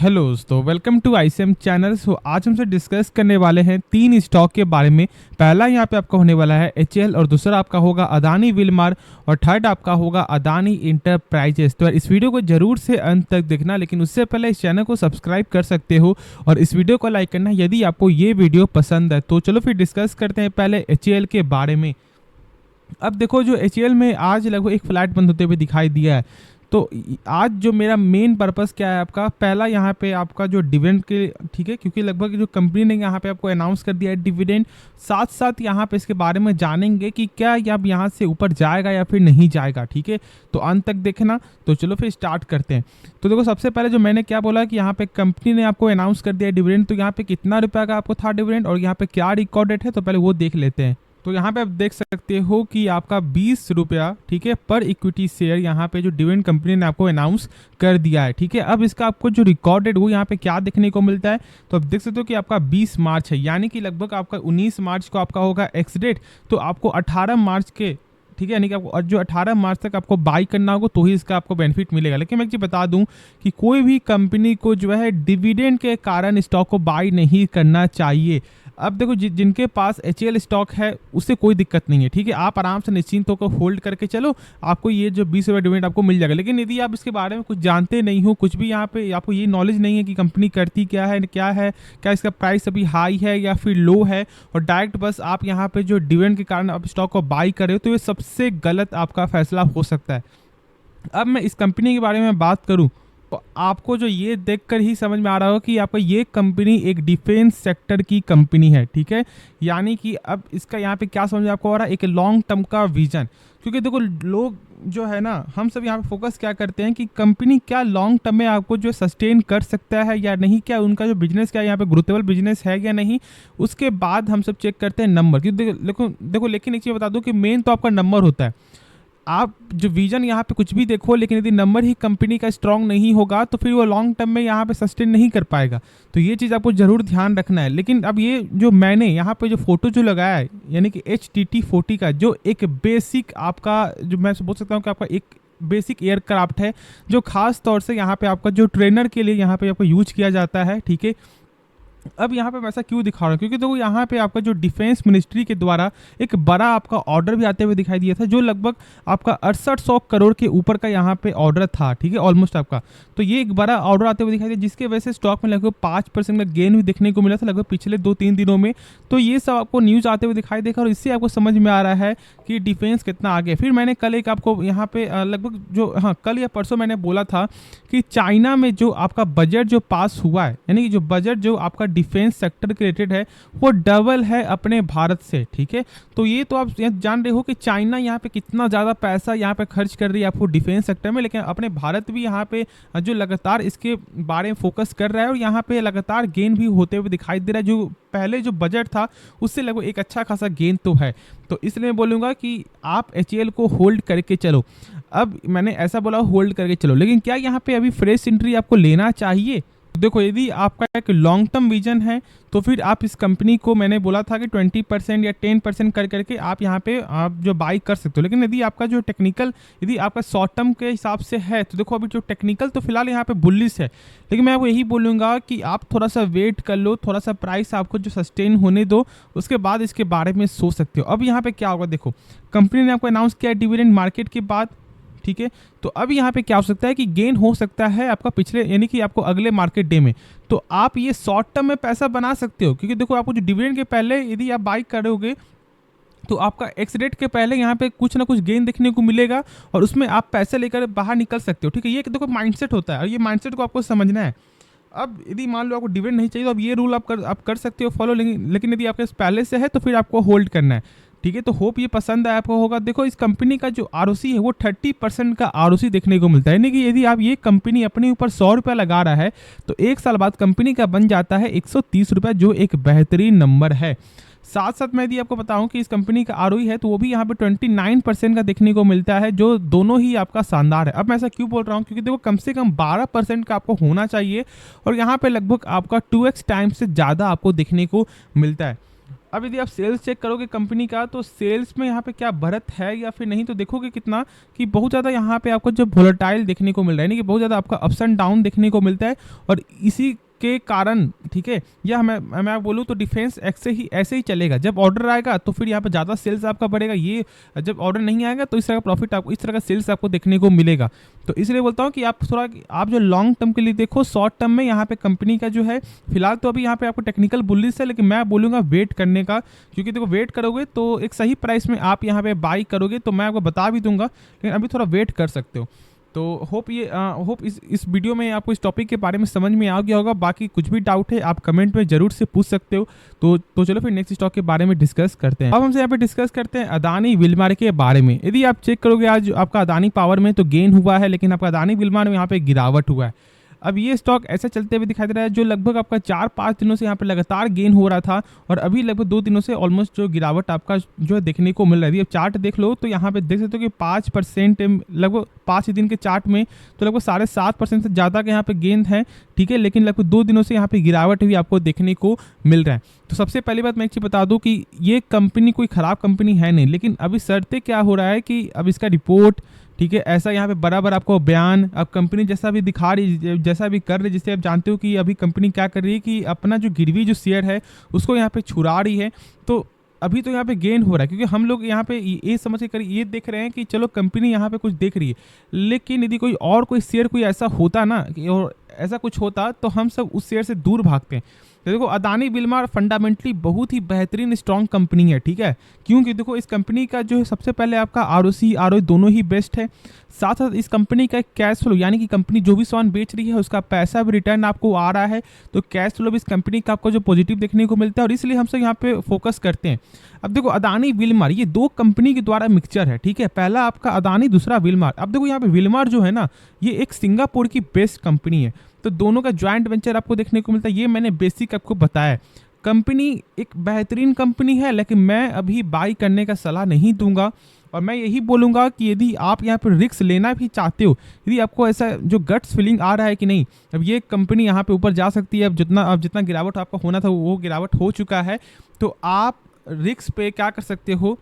Hello दोस्तों, welcome to ICM channel. आज हमसे डिस्कस करने वाले हैं तीन स्टॉक के बारे में। पहला यहाँ पे आपका होने वाला है एचएएल, और दूसरा आपका होगा अदानी विलमार, और थर्ड आपका होगा अदानी इंटरप्राइजेस। तो इस वीडियो को जरूर से अंत तक देखना, लेकिन उससे पहले इस चैनल को सब्सक्राइब कर सकते हो और इस वीडियो को लाइक करना यदि आपको ये वीडियो पसंद है। तो चलो फिर डिस्कस करते हैं पहले एचएएल के बारे में। अब देखो, जो एचएएल में आज लगभग एक फ्लैट बंद होते हुए दिखाई दिया है। तो आज जो मेरा मेन पर्पस क्या है आपका, पहला यहाँ पे आपका जो डिविडेंड के, ठीक है, क्योंकि लगभग जो कंपनी ने यहाँ पे आपको अनाउंस कर दिया है डिविडेंड, साथ साथ यहाँ पे इसके बारे में जानेंगे कि क्या ये अब यहाँ से ऊपर जाएगा या फिर नहीं जाएगा। ठीक है, तो अंत तक देखना। तो चलो फिर स्टार्ट करते हैं। तो देखो, सबसे पहले जो मैंने क्या बोला कि यहाँ पे कंपनी ने आपको अनाउंस कर दिया है डिविडेंड, तो यहाँ पे कितना रुपये का आपको था डिविडेंड और यहाँ पे क्या रिकॉर्ड डेट है, तो पहले वो देख लेते हैं। तो यहाँ पे आप देख सकते हो कि आपका 20 रुपया, ठीक है, पर इक्विटी शेयर यहाँ पे जो डिविडेंड कंपनी ने आपको अनाउंस कर दिया है। ठीक है, अब इसका आपको जो रिकॉर्ड डेट वो यहाँ पे क्या देखने को मिलता है, तो आप देख सकते हो कि आपका 20 मार्च है, यानी कि लगभग आपका 19 मार्च को आपका होगा एक्स डेट। तो आपको 18 मार्च के, ठीक है, यानी कि आपको जो 18 मार्च तक आपको बाई करना होगा तो ही इसका आपको बेनिफिट मिलेगा। लेकिन मैं एक चीज़ बता दूं कि कोई भी कंपनी को जो है डिविडेंड के कारण स्टॉक को बाई नहीं करना चाहिए। अब देखो, जिनके पास एचएएल स्टॉक है उससे कोई दिक्कत नहीं है। ठीक है, आप आराम से निश्चिंत होकर होल्ड करके चलो, आपको ये जो 20 रुपये डिविडेंड आपको मिल जाएगा। लेकिन यदि आप इसके बारे में कुछ जानते नहीं हो, कुछ भी यहाँ पे आपको ये नॉलेज नहीं है कि कंपनी करती क्या है, क्या इसका प्राइस अभी हाई है या फिर लो है, और डायरेक्ट बस आप यहाँ पे जो डिविडेंड के कारण आप स्टॉक को बाई कर रहे हो, तो ये सबसे गलत आपका फैसला हो सकता है। अब मैं इस कंपनी के बारे में बात करूँ तो आपको जो ये देखकर ही समझ में आ रहा हो कि आपका ये कंपनी एक डिफेंस सेक्टर की कंपनी है। ठीक है, यानी कि अब इसका यहाँ पे क्या समझ में आपको आ रहा है, एक लॉन्ग टर्म का विजन। क्योंकि देखो, लोग जो है ना, हम सब यहाँ पे फोकस क्या करते हैं कि कंपनी क्या लॉन्ग टर्म में आपको जो सस्टेन कर सकता है या नहीं, क्या उनका जो बिजनेस क्या यहाँ पे ग्रोथेबल बिजनेस है या नहीं, उसके बाद हम सब चेक करते हैं नंबर। क्योंकि देखो, लेकिन एक चीज़ बता दूँ कि मेन तो आपका नंबर होता है। आप जो विजन यहाँ पे कुछ भी देखो, लेकिन यदि नंबर ही कंपनी का स्ट्रांग नहीं होगा तो फिर वो लॉन्ग टर्म में यहाँ पे सस्टेन नहीं कर पाएगा। तो ये चीज़ आपको जरूर ध्यान रखना है। लेकिन अब ये जो मैंने यहाँ पे जो फोटो जो लगाया है, यानी कि HTT40 का, जो एक बेसिक आपका, जो मैं बोल सकता हूँ कि आपका एक बेसिक एयरक्राफ्ट है, जो खास तौर से यहाँ पे आपका जो ट्रेनर के लिए यहाँ पे आपको यूज किया जाता है। ठीक है, अब यहाँ पे मैं ऐसा क्यों दिखा रहा हूँ, क्योंकि देखो यहाँ पे आपका जो डिफेंस मिनिस्ट्री के द्वारा एक बड़ा आपका ऑर्डर भी आते हुए दिखाई दिया था, जो लगभग आपका 6800 करोड़ के ऊपर का यहाँ पे ऑर्डर था। ठीक है, ऑलमोस्ट आपका, तो ये एक बड़ा ऑर्डर आते हुए दिखाई दिया, जिसके वजह से स्टॉक में लगभग 5% का गेन भी देखने को मिला था लगभग पिछले 2-3 दिनों में। तो ये सब आपको न्यूज़ आते हुए दिखाई देगा और इससे आपको समझ में आ रहा है कि डिफेंस कितना आगे। फिर मैंने कल एक आपको यहाँ पे लगभग जो, हाँ, कल या परसों मैंने बोला था कि चाइना में जो आपका बजट जो पास हुआ है, यानी कि जो बजट जो आपका डिफेंस सेक्टर के रिलेटेड है, वो डबल है अपने भारत से। ठीक है, तो ये तो आप जान रहे हो कि चाइना यहाँ पे कितना ज़्यादा पैसा यहाँ पे खर्च कर रही है आपको डिफेंस सेक्टर में, लेकिन अपने भारत भी यहाँ पे जो लगातार इसके बारे में फोकस कर रहा है और यहाँ पे लगातार गेन भी होते हुए दिखाई दे रहा है। जो पहले जो बजट था उससे लगभग एक अच्छा खासा गेन तो है। तो इसलिए मैं बोलूँगा कि आप एचएएल को होल्ड करके चलो। अब मैंने ऐसा बोला होल्ड करके चलो, लेकिन क्या यहाँ पे अभी फ्रेश एंट्री आपको लेना चाहिए? देखो, यदि आपका एक लॉन्ग टर्म विजन है तो फिर आप इस कंपनी को, मैंने बोला था कि 20% या 10% कर करके आप यहाँ पे आप जो बाई कर सकते हो। लेकिन यदि आपका जो टेक्निकल, यदि आपका शॉर्ट टर्म के हिसाब से है, तो देखो अभी जो टेक्निकल तो फिलहाल यहाँ पे बुलिश है, लेकिन मैं आपको यही बोलूँगा कि आप थोड़ा सा वेट कर लो, थोड़ा सा प्राइस आपको जो सस्टेन होने दो, उसके बाद इसके बारे में सोच सकते हो। अब यहाँ पे क्या होगा, देखो कंपनी ने आपको अनाउंस किया डिविडेंड मार्केट के बाद। ठीक है, तो अब यहाँ पे क्या हो सकता है कि गेन हो सकता है आपका पिछले, यानी कि आपको अगले मार्केट डे में, तो आप ये शॉर्ट टर्म में पैसा बना सकते हो। क्योंकि देखो, आपको जो डिविडेंड के पहले यदि आप बाई करोगे तो आपका एक्स रेट के पहले यहाँ पे कुछ ना कुछ गेन देखने को मिलेगा और उसमें आप पैसे लेकर बाहर निकल सकते हो। ठीक है, ये देखो माइंडसेट होता है और ये माइंडसेट को आपको समझना है। अब यदि मान लो आपको डिविडेंड नहीं चाहिए तो अब ये रूल आप कर सकते हो फॉलो, लेकिन यदि आपके पहले से है तो फिर आपको होल्ड करना है। ठीक है, तो होप ये पसंद आया आपको होगा। देखो, इस कंपनी का जो आरओसी है वो 30% का आरओसी देखने को मिलता है, यानी कि यदि आप ये कंपनी अपने ऊपर 100 रुपया लगा रहा है तो एक साल बाद कंपनी का बन जाता है 130 रुपया, जो एक बेहतरीन नंबर है। साथ साथ मैं यदि आपको बताऊं कि इस कंपनी का आरओई है तो वो भी यहाँ पे 29% का देखने को मिलता है, जो दोनों ही आपका शानदार है। अब मैं ऐसा क्यों बोल रहा हूँ, क्योंकि देखो कम से कम 12% का आपको होना चाहिए और यहाँ पे लगभग आपका 2x टाइम से ज़्यादा आपको देखने को मिलता है। अब यदि आप सेल्स चेक करोगे कंपनी का, तो सेल्स में यहाँ पे क्या बढ़त है या फिर नहीं, तो देखोगे कितना कि बहुत ज़्यादा यहाँ पे आपको जो वोलेटाइल देखने को मिल रहा है, यानी कि बहुत ज़्यादा आपका अप्स एंड डाउन देखने को मिलता है। और इसी के कारण, ठीक है, या मैं बोलूँ तो डिफेंस ऐसे ही चलेगा। जब ऑर्डर आएगा तो फिर यहाँ पे ज़्यादा सेल्स आपका बढ़ेगा, ये जब ऑर्डर नहीं आएगा तो इस तरह का प्रॉफिट आपको, इस तरह का सेल्स आपको देखने को मिलेगा। तो इसलिए बोलता हूँ कि आप जो लॉन्ग टर्म के लिए देखो, शॉर्ट टर्म में यहाँ पे कंपनी का जो है फिलहाल तो अभी यहाँ पे आपको टेक्निकल बुलिश है, लेकिन मैं बोलूँगा वेट करने का, क्योंकि देखो वेट करोगे तो एक सही प्राइस में आप यहाँ पे बाई करोगे, तो मैं आपको बता भी दूंगा, लेकिन अभी थोड़ा वेट कर सकते हो। तो होप इस वीडियो में आपको इस टॉपिक के बारे में समझ में आ गया होगा। बाकी कुछ भी डाउट है आप कमेंट में जरूर से पूछ सकते हो। तो चलो फिर नेक्स्ट स्टॉक के बारे में डिस्कस करते हैं। अब हमसे यहाँ पे डिस्कस करते हैं अदानी विलमार के बारे में। यदि आप चेक करोगे आज आपका अदानी पावर में तो गेन हुआ है, लेकिन आपका अदानी विलमार में यहाँ पे गिरावट हुआ है। अब ये स्टॉक ऐसा चलते हुए दिखाई दे रहा है, जो लगभग आपका 4-5 दिनों से यहाँ पे लगातार गेन हो रहा था, और अभी लगभग 2 दिनों से ऑलमोस्ट जो गिरावट आपका जो है देखने को मिल रही है। अब चार्ट देख लो तो यहाँ पे देख सकते हो कि 5% लगभग 5 दिन के चार्ट में तो लगभग 7.5% से ज़्यादा का यहाँ पे गेन है, ठीक है। लेकिन लगभग 2 दिनों से यहाँ पे गिरावट भी आपको देखने को मिल रहा है। तो सबसे पहली बात मैं एक चीज़ बता दूं कि ये कंपनी कोई ख़राब कंपनी है नहीं, लेकिन अभी शर्तें क्या हो रहा है कि अब इसका रिपोर्ट, ठीक है, ऐसा यहाँ पे बराबर आपको बयान, अब कंपनी जैसा भी दिखा रही, जैसा भी कर रही, जिससे आप जानते हो कि अभी कंपनी क्या कर रही है कि अपना जो गिरवी जो शेयर है उसको यहाँ पे छुड़ा रही है। तो अभी तो यहाँ पे गेन हो रहा है, क्योंकि हम लोग यहाँ पे ये समझ के ये देख रहे हैं कि चलो कंपनी यहाँ पे कुछ देख रही है। लेकिन यदि कोई शेयर कोई ऐसा होता ना, और ऐसा कुछ होता तो हम सब उस शेयर से दूर भागते हैं। तो देखो अदानी विलमार फंडामेंटली बहुत ही बेहतरीन स्ट्रॉन्ग कंपनी है, ठीक है। क्योंकि देखो इस कंपनी का जो है सबसे पहले आपका आरओसी आरओई दोनों ही बेस्ट है। साथ साथ इस कंपनी का कैश फ्लो, यानी कि कंपनी जो भी सामान बेच रही है उसका पैसा भी रिटर्न आपको आ रहा है, तो कैश फ्लो भी इस कंपनी का आपको जो पॉजिटिव देखने को मिलता है, और इसलिए हम सब यहाँ पे फोकस करते हैं। अब देखो अदानी विलमार ये 2 कंपनी के द्वारा मिक्सचर है, ठीक है। पहला आपका अदानी, दूसरा विलमार। अब देखो यहाँ पे विलमार जो है ना, ये एक सिंगापुर की बेस्ट कंपनी है, तो दोनों का ज्वाइंट वेंचर आपको देखने को मिलता है। ये मैंने बेसिक आपको बताया। कंपनी एक बेहतरीन कंपनी है, लेकिन मैं अभी बाई करने का सलाह नहीं दूंगा, और मैं यही बोलूँगा कि यदि आप यहाँ पर रिस्क लेना भी चाहते हो, यदि आपको ऐसा जो गट्स फीलिंग आ रहा है कि नहीं अब ये कंपनी यहाँ पे ऊपर जा सकती है, अब जितना गिरावट आपका होना था वो गिरावट हो चुका है, तो आप रिस्क पे क्या कर सकते हो,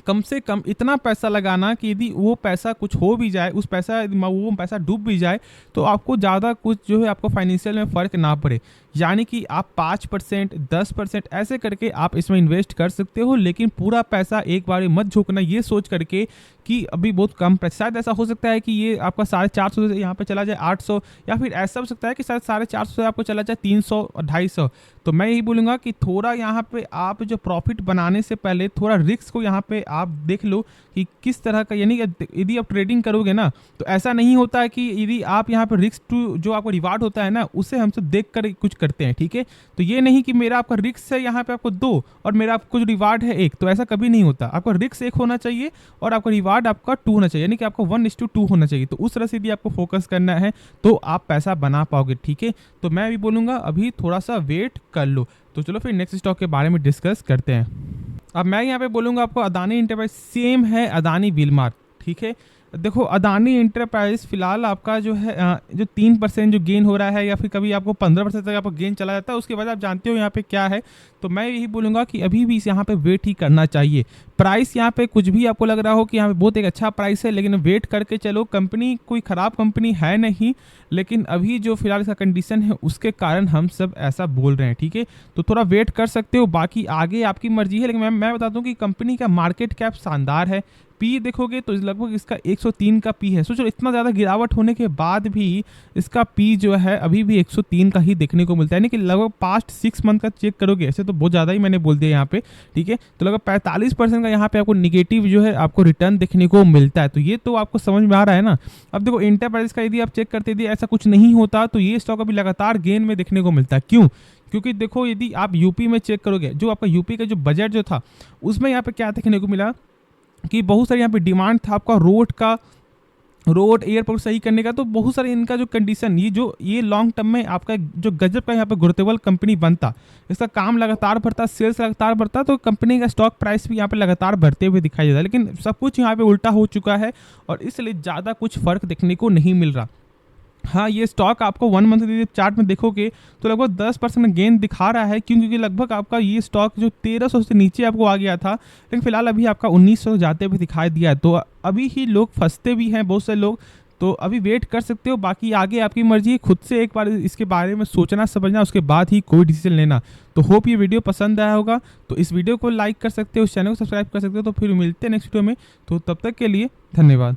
कम से कम इतना पैसा लगाना कि यदि वो पैसा कुछ हो भी जाए, वो पैसा डूब भी जाए, तो आपको ज़्यादा कुछ जो है आपको फाइनेंशियल में फ़र्क ना पड़े। यानी कि आप 5%, 10% ऐसे करके आप इसमें इन्वेस्ट कर सकते हो, लेकिन पूरा पैसा एक बार मत झोंकना ये सोच करके कि अभी बहुत कम पैसा। शायद ऐसा हो सकता है कि ये आपका 450 से यहाँ पे चला जाए 800, या फिर ऐसा हो सकता है कि शायद 450 से आपको चला जाए 300 और 250। तो मैं यही बोलूँगा कि थोड़ा यहाँ पे आप जो प्रॉफिट बनाने से पहले थोड़ा रिस्क को यहाँ पे आप देख लो कि किस तरह का, यानी कि यदि आप ट्रेडिंग करोगे ना तो ऐसा नहीं होता है कि यदि आप यहाँ पे रिस्क टू जो आपको रिवार्ड होता है ना उसे हम सब देख कर कुछ करते हैं, ठीक है। तो ये नहीं कि मेरा आपका रिस्क है यहाँ पे आपको 2 और मेरा आपको जो रिवार्ड है 1, तो ऐसा कभी नहीं होता। आपका रिस्क 1 होना चाहिए और आपका रिवार्ड आपका 2 होना चाहिए, यानी कि आपको 1:2 होना चाहिए। तो उस तरह से यदि आपको फोकस करना है तो आप पैसा बना पाओगे, ठीक है। तो मैं भी बोलूँगा अभी थोड़ा सा वेट कर लो। तो चलो फिर नेक्स्ट स्टॉक के बारे में डिस्कस करते हैं। अब मैं यहाँ पे बोलूँगा आपको अदानी एंटरप्राइज सेम है अदानी विलमार, ठीक है। देखो अदानी एंटरप्राइज फिलहाल आपका जो है जो 3% जो गेन हो रहा है, या फिर कभी आपको 15% तक आपको गेन चला जाता है, उसके बाद आप जानते हो यहाँ पे क्या है। तो मैं यही बोलूँगा कि अभी भी यहाँ पे वेट ही करना चाहिए। प्राइस यहाँ पे कुछ भी आपको लग रहा हो कि यहाँ पे बहुत एक अच्छा प्राइस है, लेकिन वेट करके चलो। कंपनी कोई ख़राब कंपनी है नहीं, लेकिन अभी जो फिलहाल इसका कंडीशन है उसके कारण हम सब ऐसा बोल रहे हैं, ठीक है। तो थोड़ा वेट कर सकते हो, बाकी आगे आपकी मर्जी है। लेकिन मैं बता दूँ कि कंपनी का मार्केट कैप शानदार है। पी देखोगे तो लगभग इसका 103 का पी है। सोचो इतना ज़्यादा गिरावट होने के बाद भी इसका पी जो है अभी भी 103 का ही देखने को मिलता है, यानी कि लगभग पास्ट 6 मंथ का चेक करोगे, ऐसे तो बहुत ज़्यादा ही मैंने बोल दिया यहाँ पे, ठीक है। तो लगभग 45% का यहाँ पे आपको निगेटिव जो है आपको रिटर्न देखने को मिलता है। तो ये तो आपको समझ में आ रहा है ना। अब देखो एंटरप्राइज का यदि आप चेक करते यदि ऐसा कुछ नहीं होता तो ये स्टॉक अभी लगातार गेन में देखने को मिलता है। क्यों? क्योंकि देखो यदि आप यूपी में चेक करोगे, जो आपका यूपी का जो बजट जो था उसमें यहाँ पे क्या देखने को मिला कि बहुत सारे यहाँ पे डिमांड था आपका रोड एयरपोर्ट सही करने का। तो बहुत सारे इनका जो कंडीशन ये लॉन्ग टर्म में आपका जो गजब का यहाँ पे ग्रोथेबल कंपनी बनता, इसका काम लगातार बढ़ता, सेल्स लगातार बढ़ता, तो कंपनी का स्टॉक प्राइस भी यहाँ पे लगातार बढ़ते हुए दिखाई देता है। लेकिन सब कुछ यहाँ पे उल्टा हो चुका है और इसलिए ज़्यादा कुछ फर्क देखने को नहीं मिल रहा। हाँ, ये स्टॉक आपको 1 मंथ के चार्ट में देखोगे तो लगभग 10% गेन दिखा रहा है। क्यों? क्योंकि लगभग आपका ये स्टॉक जो 1300 से नीचे आपको आ गया था, लेकिन फिलहाल अभी आपका 1900 जाते हुए दिखाई दिया है। तो अभी ही लोग फंसते भी हैं बहुत से लोग, तो अभी वेट कर सकते हो। बाकी आगे आपकी मर्जी है, खुद से एक बार इसके बारे में सोचना समझना, उसके बाद ही कोई डिसीजन लेना। तो होप ये वीडियो पसंद आया होगा, तो इस वीडियो को लाइक कर सकते हो, इस चैनल को सब्सक्राइब कर सकते हो। तो फिर मिलते हैं नेक्स्ट वीडियो में, तो तब तक के लिए धन्यवाद।